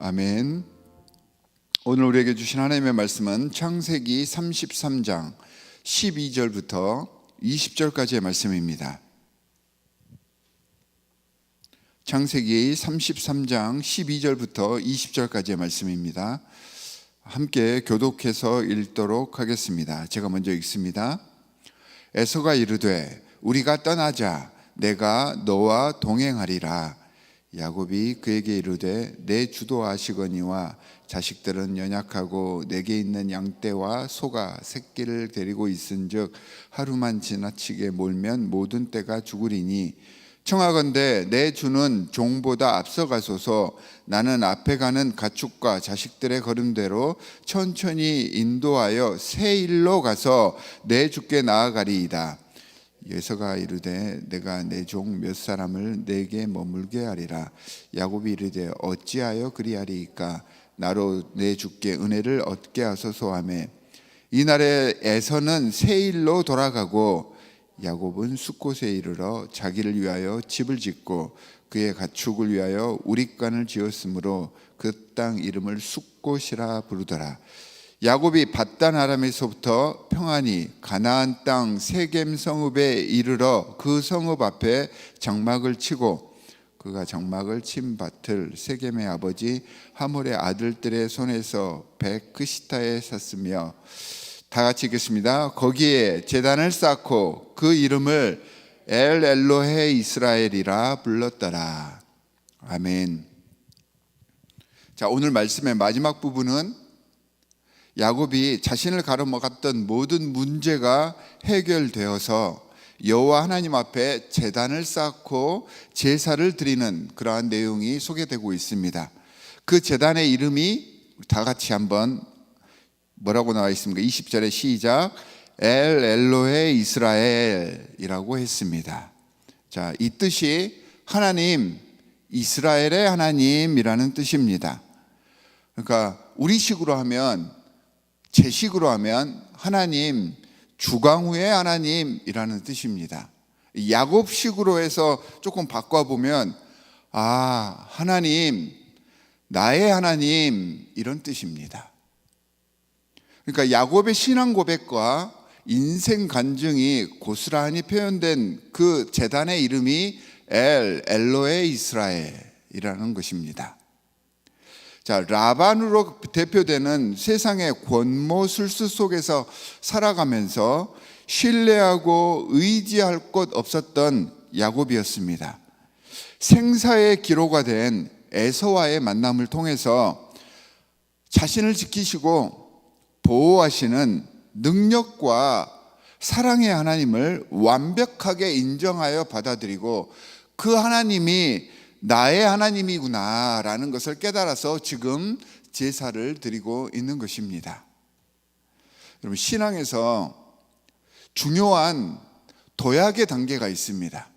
아멘. 오늘 우리에게 주신 하나님의 말씀은 창세기 33장 12절부터 20절까지의 말씀입니다. 창세기 33장 12절부터 20절까지의 말씀입니다. 함께 교독해서 읽도록 하겠습니다. 제가 먼저 읽습니다. 에서가 이르되 우리가 떠나자, 내가 너와 동행하리라. 야곱이 그에게 이르되 내 주도하시거니와 자식들은 연약하고 내게 있는 양떼와 소가 새끼를 데리고 있은즉 하루만 지나치게 몰면 모든 떼가 죽으리니 청하건대 내 주는 종보다 앞서가소서. 나는 앞에 가는 가축과 자식들의 걸음대로 천천히 인도하여 새 일로 가서 내 주께 나아가리이다. 에서가 이르되 내가 내 종 몇 사람을 내게 머물게 하리라. 야곱이 이르되 어찌하여 그리하리이까? 나로 내 주께 은혜를 얻게 하소서 하매 이날에 에서는 새 일로 돌아가고 야곱은 숫곳에 이르러 자기를 위하여 집을 짓고 그의 가축을 위하여 우릿간을 지었으므로 그 땅 이름을 숫곳이라 부르더라. 야곱이 밧단 아람에서부터 평안히 가나안 땅 세겜 성읍에 이르러 그 성읍 앞에 장막을 치고 그가 장막을 친 밭을 세겜의 아버지 하몰의 아들들의 손에서 베크시타에 샀으며, 다 같이 읽겠습니다. 거기에 제단을 쌓고 그 이름을 엘 엘로헤 이스라엘이라 불렀더라. 아멘. 자, 오늘 말씀의 마지막 부분은 야곱이 자신을 가로막았던 모든 문제가 해결되어서 여호와 하나님 앞에 제단을 쌓고 제사를 드리는 그러한 내용이 소개되고 있습니다. 그 제단의 이름이 다 같이 한번 뭐라고 나와 있습니까? 20절에 시작, 엘 엘로헤 이스라엘이라고 했습니다. 자, 이 뜻이 하나님, 이스라엘의 하나님이라는 뜻입니다. 그러니까 우리식으로 하면, 제식으로 하면 하나님, 주광후의 하나님이라는 뜻입니다. 야곱식으로 해서 조금 바꿔보면 하나님, 나의 하나님, 이런 뜻입니다. 그러니까 야곱의 신앙 고백과 인생 간증이 고스란히 표현된 그 제단의 이름이 엘 엘로헤 이스라엘이라는 것입니다. 자, 라반으로 대표되는 세상의 권모술수 속에서 살아가면서 신뢰하고 의지할 곳 없었던 야곱이었습니다. 생사의 기로가 된 에서와의 만남을 통해서 자신을 지키시고 보호하시는 능력과 사랑의 하나님을 완벽하게 인정하여 받아들이고 그 하나님이 나의 하나님이구나 라는 것을 깨달아서 지금 제사를 드리고 있는 것입니다. 여러분, 신앙에서 중요한 도약의 단계가 있습니다.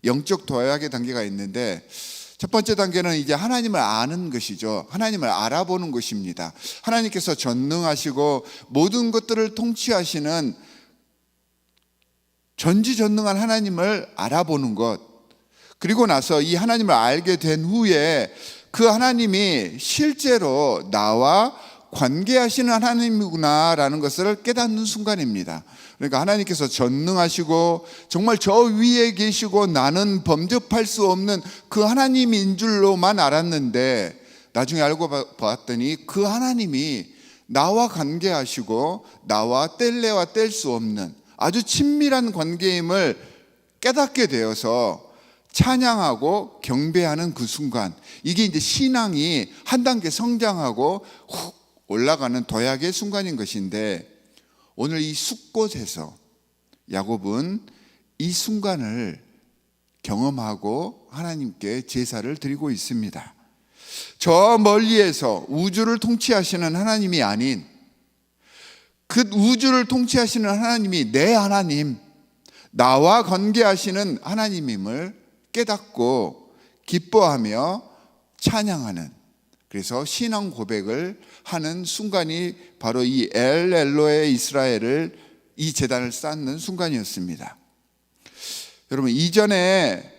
영적 도약의 단계가 있는데, 첫 번째 단계는 이제 하나님을 아는 것이죠. 하나님을 알아보는 것입니다. 하나님께서 전능하시고 모든 것들을 통치하시는 전지전능한 하나님을 알아보는 것, 그리고 나서 이 하나님을 알게 된 후에 그 하나님이 실제로 나와 관계하시는 하나님이구나라는 것을 깨닫는 순간입니다. 그러니까 하나님께서 전능하시고 정말 저 위에 계시고 나는 범접할 수 없는 그 하나님인 줄로만 알았는데, 나중에 알고 봤더니 그 하나님이 나와 관계하시고 나와 뗄래야 뗄 수 없는 아주 친밀한 관계임을 깨닫게 되어서 찬양하고 경배하는 그 순간, 이게 이제 신앙이 한 단계 성장하고 훅 올라가는 도약의 순간인 것인데, 오늘 이 숫곳에서 야곱은 이 순간을 경험하고 하나님께 제사를 드리고 있습니다. 저 멀리에서 우주를 통치하시는 하나님이 아닌 그 우주를 통치하시는 하나님이 내 하나님, 나와 관계하시는 하나님임을 깨닫고 기뻐하며 찬양하는, 그래서 신앙 고백을 하는 순간이 바로 이 엘 엘로헤 이스라엘을, 이 제단을 쌓는 순간이었습니다. 여러분, 이전에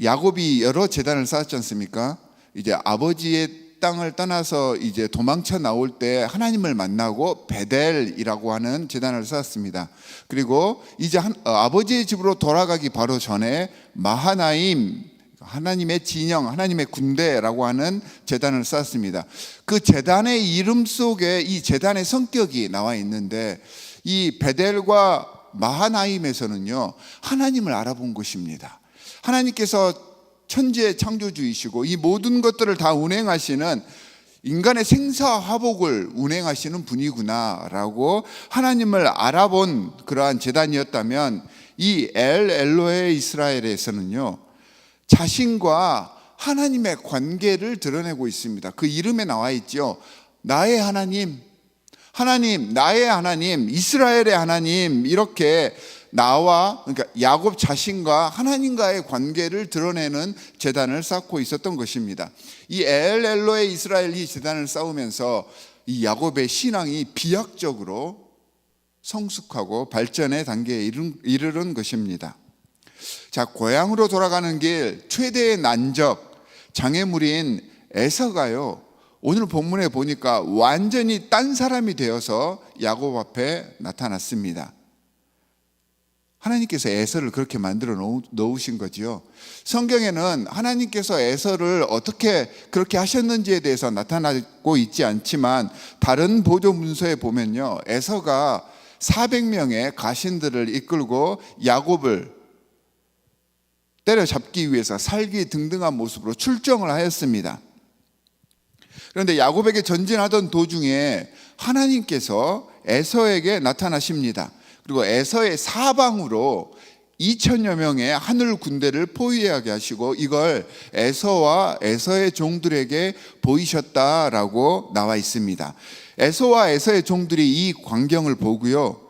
야곱이 여러 제단을 쌓았지 않습니까? 이제 아버지의 땅을 떠나서 이제 도망쳐 나올 때 하나님을 만나고 베델이라고 하는 제단을 쌓았습니다. 그리고 이제 아버지의 집으로 돌아가기 바로 전에 마하나임, 하나님의 진영, 하나님의 군대라고 하는 제단을 쌓았습니다. 그 제단의 이름 속에 이 제단의 성격이 나와 있는데, 이 베델과 마하나임에서는요, 하나님을 알아본 것입니다. 하나님께서 천지의 창조주이시고 이 모든 것들을 다 운행하시는, 인간의 생사화복을 운행하시는 분이구나라고 하나님을 알아본 그러한 제단이었다면, 이 엘로헤 이스라엘에서는요, 자신과 하나님의 관계를 드러내고 있습니다. 그 이름에 나와 있죠. 나의 하나님, 나의 하나님, 이스라엘의 하나님, 이렇게 나와, 그러니까 야곱 자신과 하나님과의 관계를 드러내는 제단을 쌓고 있었던 것입니다. 이 엘로헤 이스라엘 이 제단을 쌓으면서 이 야곱의 신앙이 비약적으로 성숙하고 발전의 단계에 이르는 것입니다. 자, 고향으로 돌아가는 길 최대의 난적 장애물인 에서가요, 오늘 본문에 보니까 완전히 딴 사람이 되어서 야곱 앞에 나타났습니다. 하나님께서 에서를 그렇게 만들어 놓으신 거지요. 성경에는 하나님께서 에서를 어떻게 그렇게 하셨는지에 대해서 나타나고 있지 않지만, 다른 보조 문서에 보면요, 에서가 400명의 가신들을 이끌고 야곱을 때려잡기 위해서 살기 등등한 모습으로 출정을 하였습니다. 그런데 야곱에게 전진하던 도중에 하나님께서 에서에게 나타나십니다. 그리고 에서의 사방으로 2천여 명의 하늘 군대를 포위하게 하시고 이걸 에서와 에서의 종들에게 보이셨다라고 나와 있습니다. 에서와 에서의 종들이 이 광경을 보고요,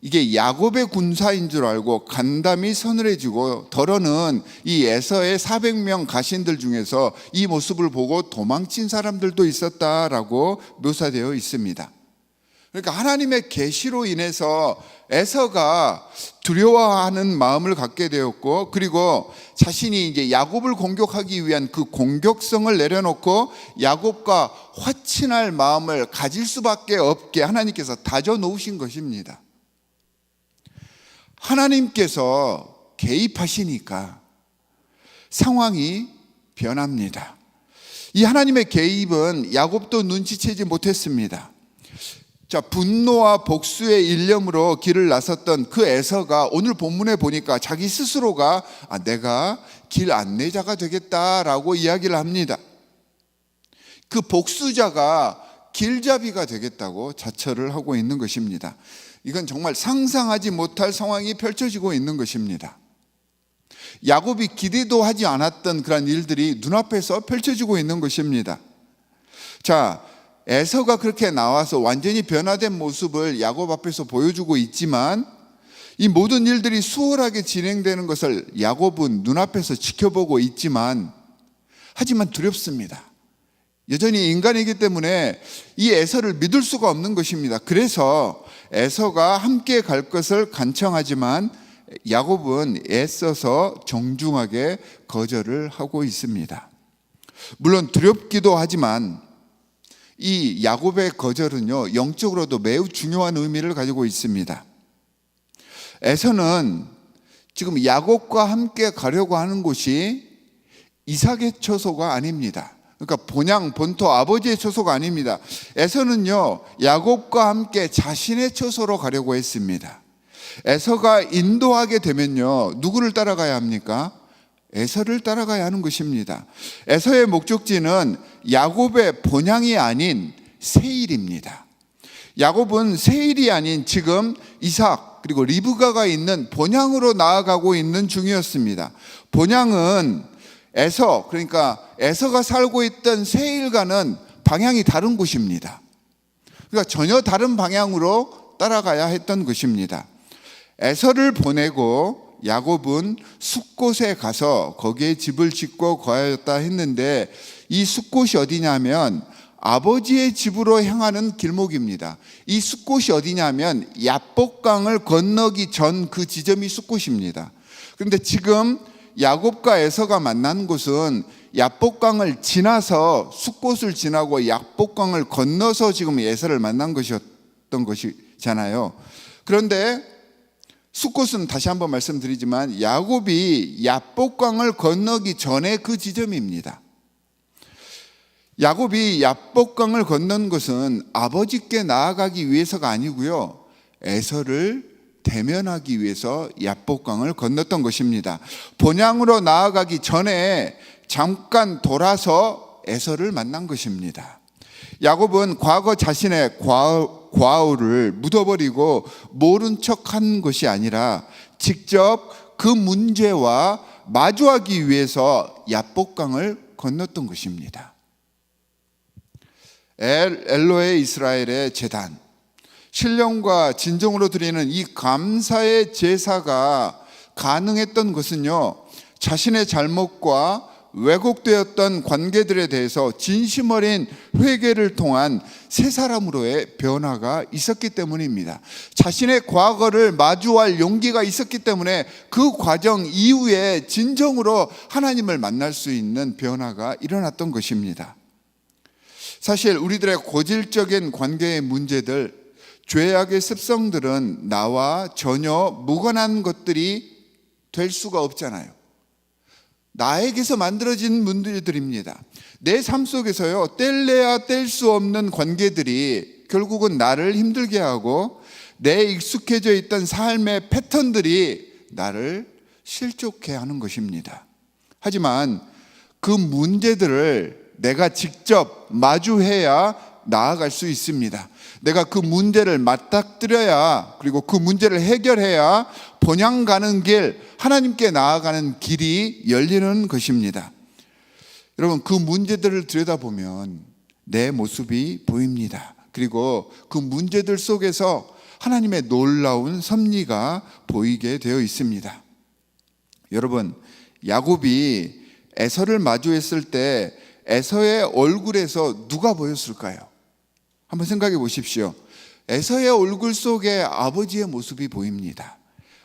이게 야곱의 군사인 줄 알고 간담이 서늘해지고, 더러는 이 에서의 400명 가신들 중에서 이 모습을 보고 도망친 사람들도 있었다라고 묘사되어 있습니다. 그러니까 하나님의 계시로 인해서 에서가 두려워하는 마음을 갖게 되었고, 그리고 자신이 이제 야곱을 공격하기 위한 그 공격성을 내려놓고 야곱과 화친할 마음을 가질 수밖에 없게 하나님께서 다져 놓으신 것입니다. 하나님께서 개입하시니까 상황이 변합니다. 이 하나님의 개입은 야곱도 눈치채지 못했습니다. 자, 분노와 복수의 일념으로 길을 나섰던 그 에서가 오늘 본문에 보니까 자기 스스로가 내가 길 안내자가 되겠다라고 이야기를 합니다. 그 복수자가 길잡이가 되겠다고 자처를 하고 있는 것입니다. 이건 정말 상상하지 못할 상황이 펼쳐지고 있는 것입니다. 야곱이 기대도 하지 않았던 그런 일들이 눈앞에서 펼쳐지고 있는 것입니다. 자, 에서가 그렇게 나와서 완전히 변화된 모습을 야곱 앞에서 보여주고 있지만, 이 모든 일들이 수월하게 진행되는 것을 야곱은 눈앞에서 지켜보고 있지만, 하지만 두렵습니다. 여전히 인간이기 때문에 이 에서를 믿을 수가 없는 것입니다. 그래서 에서가 함께 갈 것을 간청하지만 야곱은 애써서 정중하게 거절을 하고 있습니다. 물론 두렵기도 하지만 이 야곱의 거절은요, 영적으로도 매우 중요한 의미를 가지고 있습니다. 에서는 지금 야곱과 함께 가려고 하는 곳이 이삭의 처소가 아닙니다. 그러니까 본토 아버지의 처소가 아닙니다. 에서는요, 야곱과 함께 자신의 처소로 가려고 했습니다. 에서가 인도하게 되면요, 누구를 따라가야 합니까? 에서를 따라가야 하는 것입니다. 에서의 목적지는 야곱의 본향이 아닌 세일입니다. 야곱은 세일이 아닌 지금 이삭 그리고 리브가가 있는 본향으로 나아가고 있는 중이었습니다. 본향은 에서, 그러니까 에서가 살고 있던 세일과는 방향이 다른 곳입니다. 그러니까 전혀 다른 방향으로 따라가야 했던 것입니다. 에서를 보내고 야곱은 숫곳에 가서 거기에 집을 짓고 거하였다 했는데, 이 숫곳이 어디냐면 아버지의 집으로 향하는 길목입니다. 이 숫곳이 어디냐면 야복강을 건너기 전 그 지점이 숫곳입니다. 그런데 지금 야곱과 에서가 만난 곳은 야복강을 지나서 숫곳을 지나고 야복강을 건너서 지금 에서를 만난 것이었던 것이잖아요. 그런데 숫곳은 다시 한번 말씀드리지만 야곱이 야복강을 건너기 전에 그 지점입니다. 야곱이 야복강을 건넌 것은 아버지께 나아가기 위해서가 아니고요, 에서를 대면하기 위해서 야복강을 건넜던 것입니다. 본향으로 나아가기 전에 잠깐 돌아서 에서를 만난 것입니다. 야곱은 과거 자신의 과오를 묻어버리고 모른 척한 것이 아니라 직접 그 문제와 마주하기 위해서 야복강을 건넜던 것입니다. 엘로의 이스라엘의 제단, 신령과 진정으로 드리는 이 감사의 제사가 가능했던 것은요, 자신의 잘못과 왜곡되었던 관계들에 대해서 진심 어린 회개를 통한 새 사람으로의 변화가 있었기 때문입니다. 자신의 과거를 마주할 용기가 있었기 때문에 그 과정 이후에 진정으로 하나님을 만날 수 있는 변화가 일어났던 것입니다. 사실 우리들의 고질적인 관계의 문제들, 죄악의 습성들은 나와 전혀 무관한 것들이 될 수가 없잖아요. 나에게서 만들어진 문제들입니다. 내 삶 속에서요, 뗄래야 뗄 수 없는 관계들이 결국은 나를 힘들게 하고 내 익숙해져 있던 삶의 패턴들이 나를 실족해 하는 것입니다. 하지만 그 문제들을 내가 직접 마주해야 나아갈 수 있습니다. 내가 그 문제를 맞닥뜨려야, 그리고 그 문제를 해결해야 본향 가는 길, 하나님께 나아가는 길이 열리는 것입니다. 여러분, 그 문제들을 들여다보면 내 모습이 보입니다. 그리고 그 문제들 속에서 하나님의 놀라운 섭리가 보이게 되어 있습니다. 여러분, 야곱이 에서를 마주했을 때 에서의 얼굴에서 누가 보였을까요? 한번 생각해 보십시오. 에서의 얼굴 속에 아버지의 모습이 보입니다.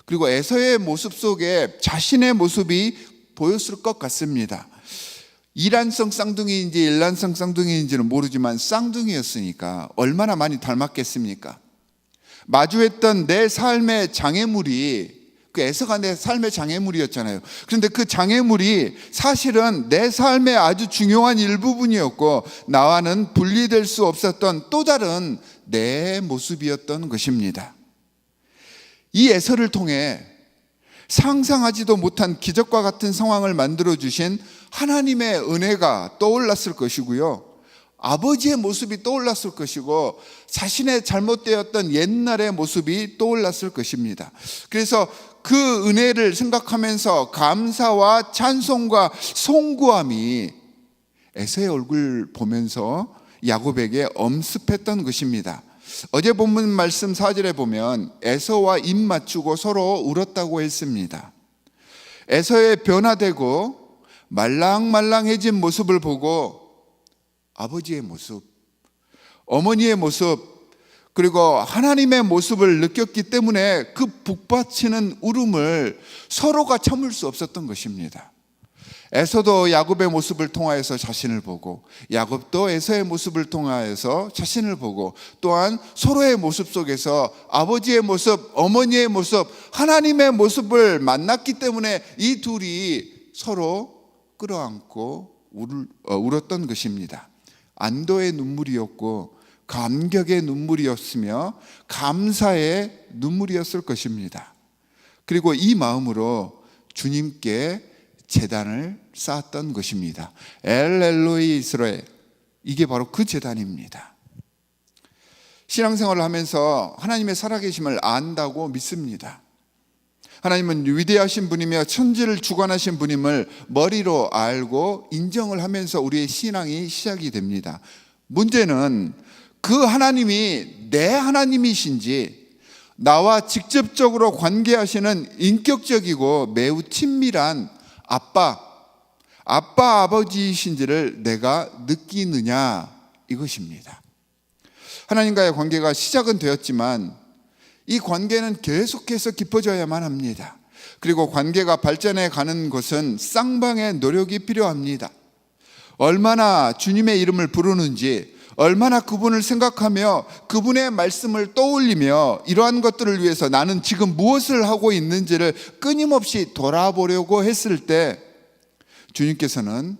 그리고 에서의 모습 속에 자신의 모습이 보였을 것 같습니다. 이란성 쌍둥이인지 일란성 쌍둥이인지는 모르지만 쌍둥이였으니까 얼마나 많이 닮았겠습니까? 마주했던 내 삶의 장애물이, 그 에서가 내 삶의 장애물이었잖아요. 그런데 그 장애물이 사실은 내 삶의 아주 중요한 일부분이었고 나와는 분리될 수 없었던 또 다른 내 모습이었던 것입니다. 이 에서를 통해 상상하지도 못한 기적과 같은 상황을 만들어주신 하나님의 은혜가 떠올랐을 것이고요, 아버지의 모습이 떠올랐을 것이고 자신의 잘못되었던 옛날의 모습이 떠올랐을 것입니다. 그래서 그 은혜를 생각하면서 감사와 찬송과 송구함이 에서의 얼굴 보면서 야곱에게 엄습했던 것입니다. 어제 본문 말씀 4절에 보면 에서와 입 맞추고 서로 울었다고 했습니다. 에서의 변화되고 말랑말랑해진 모습을 보고 아버지의 모습, 어머니의 모습, 그리고 하나님의 모습을 느꼈기 때문에 그 북받치는 울음을 서로가 참을 수 없었던 것입니다. 에서도 야곱의 모습을 통하여서 자신을 보고 야곱도 에서의 모습을 통하여서 자신을 보고 또한 서로의 모습 속에서 아버지의 모습, 어머니의 모습, 하나님의 모습을 만났기 때문에 이 둘이 서로 끌어안고 울었던 것입니다. 안도의 눈물이었고 감격의 눈물이었으며 감사의 눈물이었을 것입니다. 그리고 이 마음으로 주님께 제단을 쌓았던 것입니다. 엘로이 이스라엘, 이게 바로 그 제단입니다. 신앙생활을 하면서 하나님의 살아계심을 안다고 믿습니다. 하나님은 위대하신 분이며 천지를 주관하신 분임을 머리로 알고 인정을 하면서 우리의 신앙이 시작이 됩니다. 문제는 그 하나님이 내 하나님이신지 나와 직접적으로 관계하시는 인격적이고 매우 친밀한 아빠 아버지이신지를 내가 느끼느냐, 이것입니다. 하나님과의 관계가 시작은 되었지만 이 관계는 계속해서 깊어져야만 합니다. 그리고 관계가 발전해 가는 것은 쌍방의 노력이 필요합니다. 얼마나 주님의 이름을 부르는지, 얼마나 그분을 생각하며 그분의 말씀을 떠올리며 이러한 것들을 위해서 나는 지금 무엇을 하고 있는지를 끊임없이 돌아보려고 했을 때 주님께서는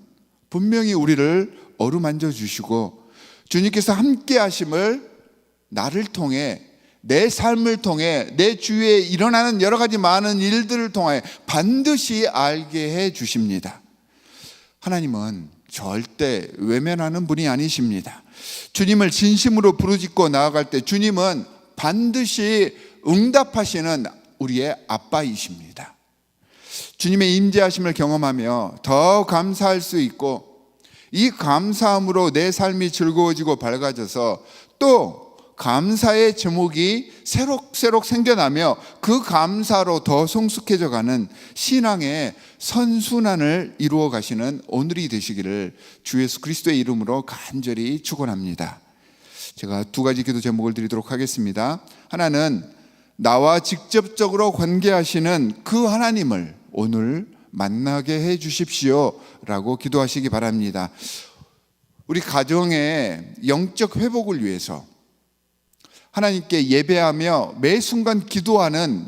분명히 우리를 어루만져 주시고 주님께서 함께 하심을 나를 통해, 내 삶을 통해, 내 주위에 일어나는 여러 가지 많은 일들을 통해 반드시 알게 해 주십니다. 하나님은 절대 외면하는 분이 아니십니다. 주님을 진심으로 부르짖고 나아갈 때 주님은 반드시 응답하시는 우리의 아빠이십니다. 주님의 임재하심을 경험하며 더 감사할 수 있고, 이 감사함으로 내 삶이 즐거워지고 밝아져서 또 감사의 제목이 새록새록 생겨나며 그 감사로 더 성숙해져 가는 신앙의 선순환을 이루어 가시는 오늘이 되시기를 주 예수 그리스도의 이름으로 간절히 축원합니다. 제가 두 가지 기도 제목을 드리도록 하겠습니다. 하나는 나와 직접적으로 관계하시는 그 하나님을 오늘 만나게 해 주십시오 라고 기도하시기 바랍니다. 우리 가정의 영적 회복을 위해서 하나님께 예배하며 매 순간 기도하는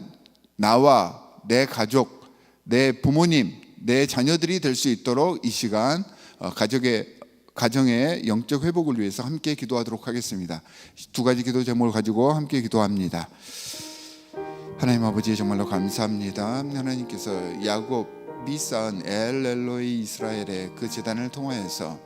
나와 내 가족, 내 부모님, 내 자녀들이 될 수 있도록 이 시간 가정의 영적 회복을 위해서 함께 기도하도록 하겠습니다. 두 가지 기도 제목을 가지고 함께 기도합니다. 하나님 아버지, 정말로 감사합니다. 하나님께서 야곱, 미사은, 엘엘로이 이스라엘의 그 제단을 통하여서